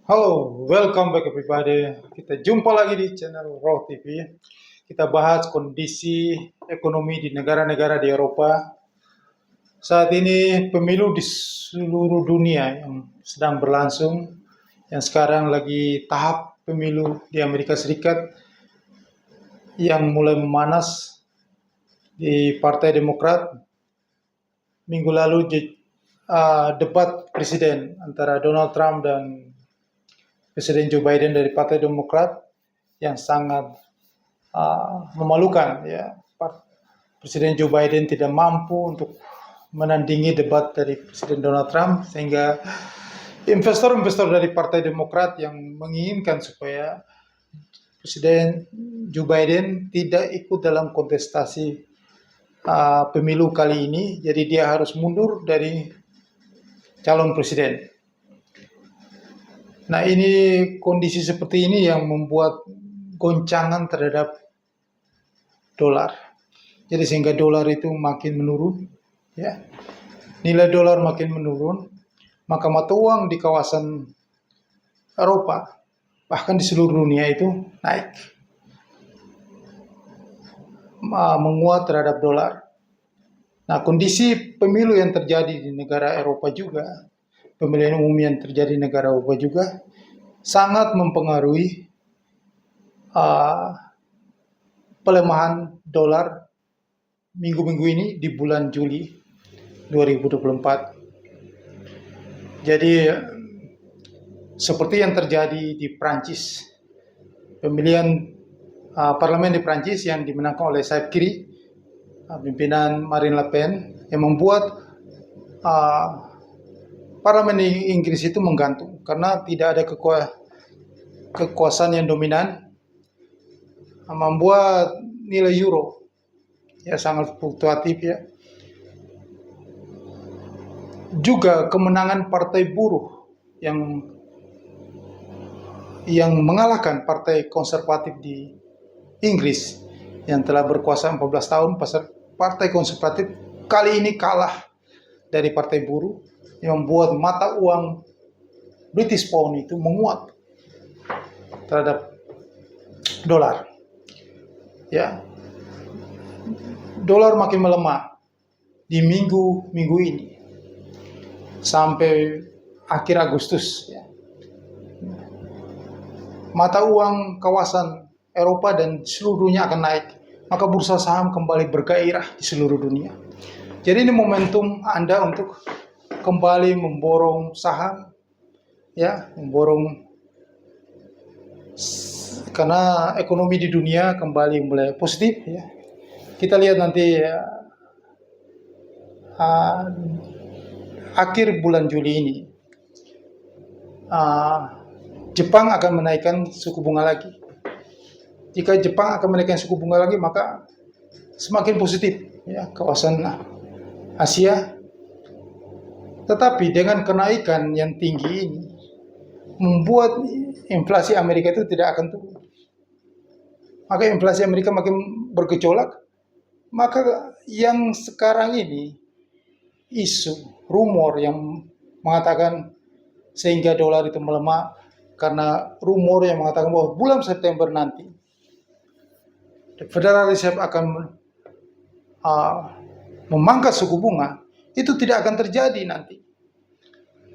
Halo, welcome back everybody. Kita jumpa lagi di channel Raw TV. Kita bahas kondisi ekonomi di negara-negara di Eropa. Saat ini pemilu di seluruh dunia yang sedang berlangsung, yang sekarang lagi tahap pemilu di Amerika Serikat yang mulai memanas di Partai Demokrat. Minggu lalu debat presiden antara Donald Trump dan Presiden Joe Biden dari Partai Demokrat yang sangat memalukan. Ya, Presiden Joe Biden tidak mampu untuk menandingi debat dari Presiden Donald Trump, sehingga investor-investor dari Partai Demokrat yang menginginkan supaya Presiden Joe Biden tidak ikut dalam kontestasi pemilu kali ini, jadi dia harus mundur dari calon presiden. Nah, ini kondisi seperti ini yang membuat goncangan terhadap dolar. Jadi sehingga dolar itu makin menurun, ya. Nilai dolar makin menurun, maka mata uang di kawasan Eropa, bahkan di seluruh dunia itu naik, menguat terhadap dolar. Nah, kondisi pemilu yang terjadi di negara Eropa juga, pemilihan umum yang terjadi di negara Eropa juga sangat mempengaruhi pelemahan dolar minggu-minggu ini di bulan Juli 2024. Jadi seperti yang terjadi di Prancis, pemilihan parlemen di Prancis yang dimenangkan oleh sayap kiri, pimpinan Marine Le Pen, yang membuat parlemen di Inggris itu menggantung karena tidak ada kekuasaan yang dominan, membuat nilai euro ya sangat fluktuatif, ya. Juga kemenangan partai buruh yang mengalahkan partai konservatif di Inggris yang telah berkuasa 14 tahun. Partai konservatif kali ini kalah dari partai buruh, yang membuat mata uang British Pound itu menguat terhadap dolar. Ya, dolar makin melemah di minggu ini sampai akhir Agustus. Ya. Mata uang kawasan Eropa dan seluruh dunia akan naik, maka bursa saham kembali bergairah di seluruh dunia. Jadi ini momentum Anda untuk kembali memborong saham, ya, karena ekonomi di dunia kembali mulai positif, ya. Kita lihat nanti akhir bulan Juli ini Jepang akan menaikkan suku bunga lagi. Jika Jepang akan menaikkan suku bunga lagi, maka semakin positif, ya, kawasan Asia. Tetapi dengan kenaikan yang tinggi ini membuat inflasi Amerika itu tidak akan turun. Maka inflasi Amerika makin bergejolak. Maka yang sekarang ini isu, rumor yang mengatakan sehingga dolar itu melemah karena rumor yang mengatakan bahwa bulan September nanti Federal Reserve akan memangkas suku bunga, itu tidak akan terjadi nanti.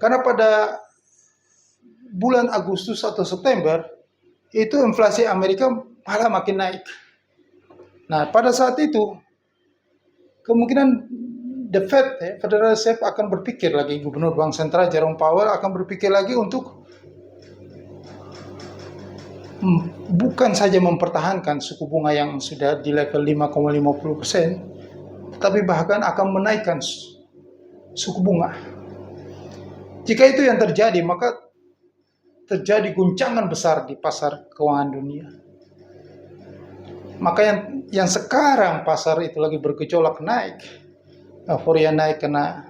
Karena pada bulan Agustus atau September, itu inflasi Amerika malah makin naik. Nah, pada saat itu, kemungkinan The Fed, Federal Reserve, akan berpikir lagi, Gubernur Bank Sentral Jerome Powell akan berpikir lagi untuk bukan saja mempertahankan suku bunga yang sudah di level 5,50%, tapi bahkan akan menaikkan suku bunga. Jika itu yang terjadi, maka terjadi guncangan besar di pasar keuangan dunia. Maka yang sekarang pasar itu lagi bergejolak naik, euforia naik karena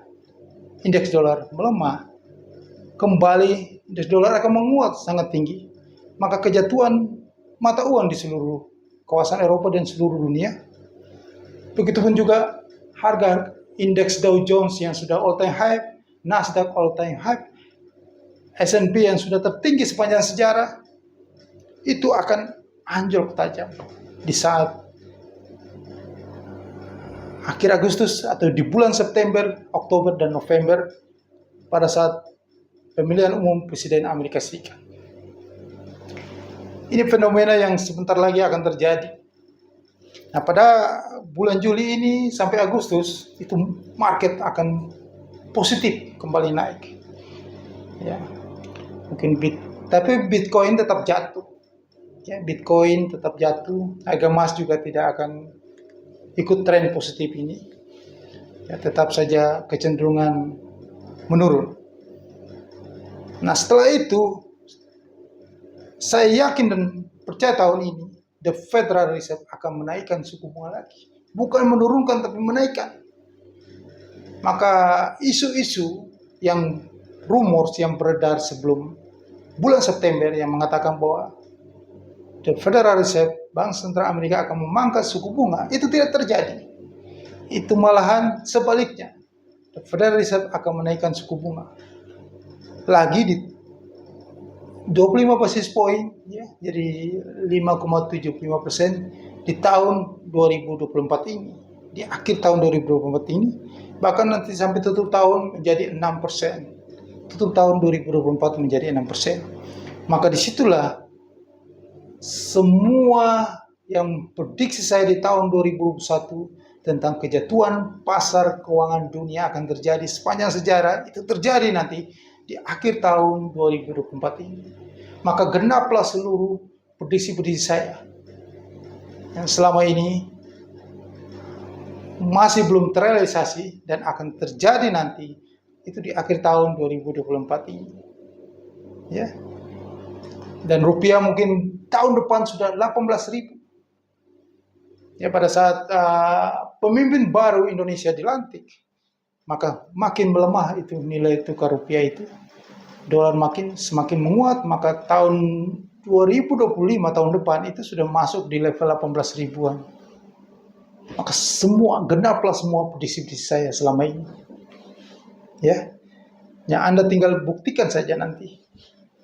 indeks dolar melemah, kembali indeks dolar akan menguat sangat tinggi. Maka kejatuhan mata uang di seluruh kawasan Eropa dan seluruh dunia. Begitupun juga harga indeks Dow Jones yang sudah all time high, Nasdaq all time high, S&P yang sudah tertinggi sepanjang sejarah itu akan anjlok tajam di saat akhir Agustus atau di bulan September, Oktober, dan November pada saat pemilihan umum Presiden Amerika Serikat. Ini fenomena yang sebentar lagi akan terjadi. Nah, pada bulan Juli ini sampai Agustus itu market akan positif kembali naik. Ya, mungkin tapi Bitcoin tetap jatuh. Ya, Bitcoin tetap jatuh. Harga emas juga tidak akan ikut tren positif ini. Ya, tetap saja kecenderungan menurun. Nah, setelah itu saya yakin dan percaya tahun ini The Federal Reserve akan menaikkan suku bunga lagi. Bukan menurunkan, tapi menaikkan. Maka isu-isu yang rumors yang beredar sebelum bulan September yang mengatakan bahwa The Federal Reserve, Bank Sentral Amerika akan memangkas suku bunga, itu tidak terjadi. Itu malahan sebaliknya. The Federal Reserve akan menaikkan suku bunga lagi di 25 basis point, ya, jadi 5,75% di tahun 2024 ini, di akhir tahun 2024 ini, bahkan nanti sampai tutup tahun menjadi 6%, tutup tahun 2024 menjadi 6%. Maka disitulah semua yang prediksi saya di tahun 2021 tentang kejatuhan pasar keuangan dunia akan terjadi sepanjang sejarah, itu terjadi nanti di akhir tahun 2024 ini. Maka genaplah seluruh prediksi-prediksi saya yang selama ini masih belum terrealisasi dan akan terjadi nanti itu di akhir tahun 2024 ini. Ya. Dan rupiah mungkin tahun depan sudah 18.000. Ya, pada saat pemimpin baru Indonesia dilantik, maka makin melemah itu nilai tukar rupiah itu. Dolar semakin menguat, maka tahun 2025 tahun depan itu sudah masuk di level 18 ribuan. Maka genaplah semua prediksi-prediksi saya selama ini. Ya. Yang Anda tinggal buktikan saja nanti.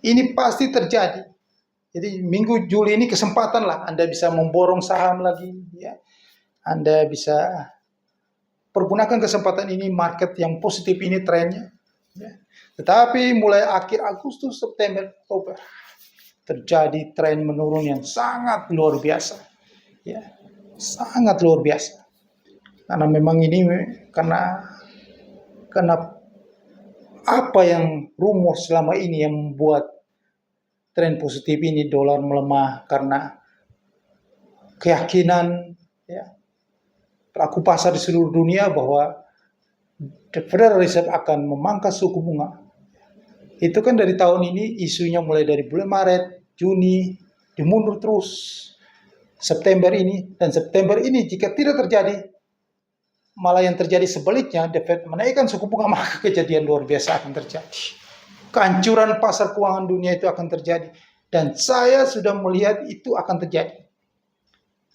Ini pasti terjadi. Jadi minggu Juli ini kesempatan lah Anda bisa memborong saham lagi, ya. Anda bisa pergunakan kesempatan ini, market yang positif ini trennya. Ya. Tetapi mulai akhir Agustus, September, Oktober terjadi tren menurun yang sangat luar biasa. Ya. Sangat luar biasa. Karena memang ini karena apa yang rumor selama ini yang membuat tren positif ini, dolar melemah karena keyakinan, ya, pelaku pasar di seluruh dunia bahwa The Federal Reserve akan memangkas suku bunga. Itu kan dari tahun ini isunya mulai dari bulan Maret, Juni, dimundur terus September ini, dan September ini jika tidak terjadi, malah yang terjadi sebaliknya, The Fed menaikkan suku bunga, maka kejadian luar biasa akan terjadi. Kehancuran pasar keuangan dunia itu akan terjadi. Dan saya sudah melihat itu akan terjadi.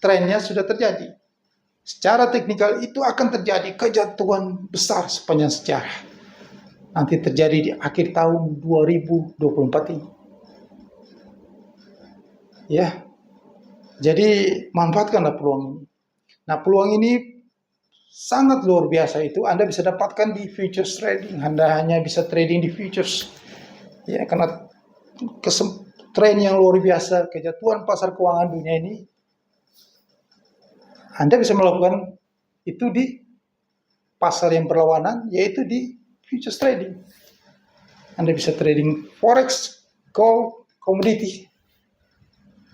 Trennya sudah terjadi. Secara teknikal itu akan terjadi kejatuhan besar sepanjang sejarah. Nanti terjadi di akhir tahun 2024 ini. Ya. Jadi manfaatkanlah peluang ini. Nah, peluang ini sangat luar biasa itu Anda bisa dapatkan di futures trading. Anda hanya bisa trading di futures. Ya, karena tren yang luar biasa, kejatuhan pasar keuangan dunia ini, Anda bisa melakukan itu di pasar yang berlawanan, yaitu di futures trading. Anda bisa trading forex, gold, komoditi.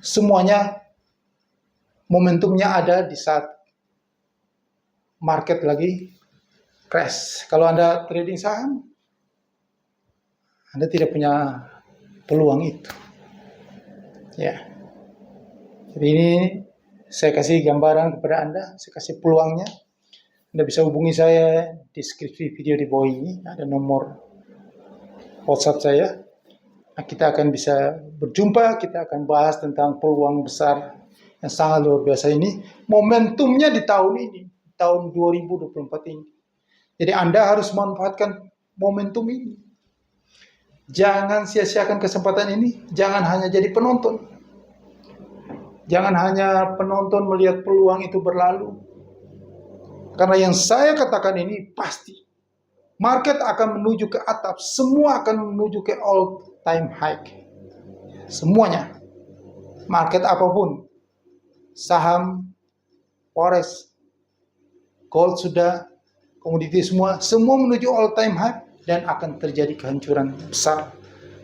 Semuanya momentumnya ada di saat market lagi crash. Kalau Anda trading saham, Anda tidak punya peluang itu. Ya. Jadi ini saya kasih gambaran kepada Anda, saya kasih peluangnya. Anda bisa hubungi saya di deskripsi video di bawah ini, ada nomor WhatsApp saya. Nah, kita akan bisa berjumpa, kita akan bahas tentang peluang besar yang sangat luar biasa ini. Momentumnya di tahun ini, tahun 2024 ini. Jadi Anda harus memanfaatkan momentum ini. Jangan sia-siakan kesempatan ini. Jangan hanya jadi penonton. Jangan hanya penonton melihat peluang itu berlalu. Karena yang saya katakan ini pasti. Market akan menuju ke atap. Semua akan menuju ke all time high. Semuanya. Market apapun. Saham, forex, gold sudah, komoditi semua menuju all time high. Dan akan terjadi kehancuran besar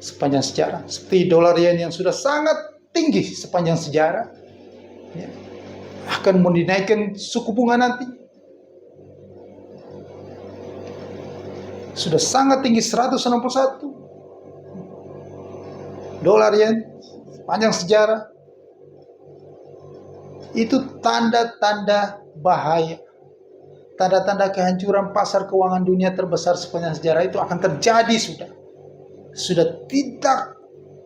sepanjang sejarah. Seperti dolar yen yang sudah sangat tinggi sepanjang sejarah, ya, akan mau dinaikkan suku bunga nanti. Sudah sangat tinggi 161 dolar yen sepanjang sejarah. Itu tanda-tanda bahaya. Tanda-tanda kehancuran pasar keuangan dunia terbesar sepanjang sejarah itu akan terjadi sudah. Sudah tidak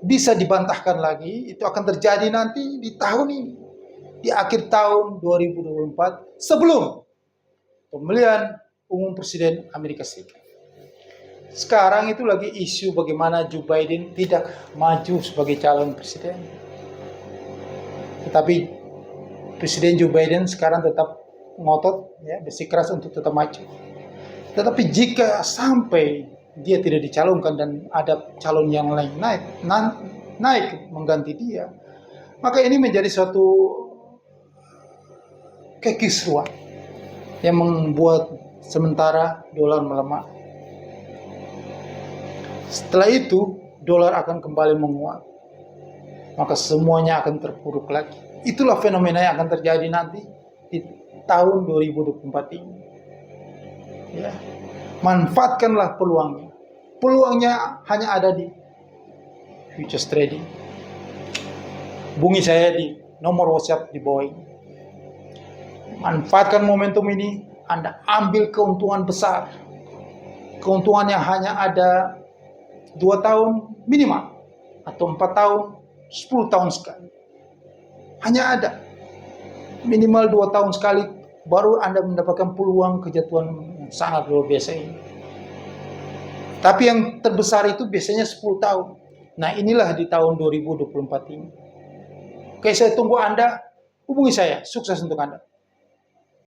bisa dibantahkan lagi. Itu akan terjadi nanti di tahun ini. Di akhir tahun 2024 sebelum pemilihan umum Presiden Amerika Serikat. Sekarang itu lagi isu bagaimana Joe Biden tidak maju sebagai calon presiden. Tetapi Presiden Joe Biden sekarang tetap ngotot, ya, bersikeras untuk tetap maju. Tetapi jika sampai dia tidak dicalonkan dan ada calon yang lain naik mengganti dia, maka ini menjadi suatu kekisruan yang membuat sementara dolar melemah. Setelah itu dolar akan kembali menguat, maka semuanya akan terpuruk lagi. Itulah fenomena yang akan terjadi nanti di tahun 2024 ini. Ya. Manfaatkanlah peluangnya. Peluangnya hanya ada di futures trading. Hubungi saya di nomor WhatsApp di bawah ini. Manfaatkan momentum ini, Anda ambil keuntungan besar. Keuntungan yang hanya ada 2 tahun minimal, atau 4 tahun, 10 tahun sekali. Hanya ada minimal 2 tahun sekali, baru Anda mendapatkan peluang kejatuhan yang sangat luar biasa ini. Tapi yang terbesar itu biasanya 10 tahun. Nah, inilah di tahun 2024 ini. Oke, saya tunggu Anda. Hubungi saya. Sukses untuk Anda.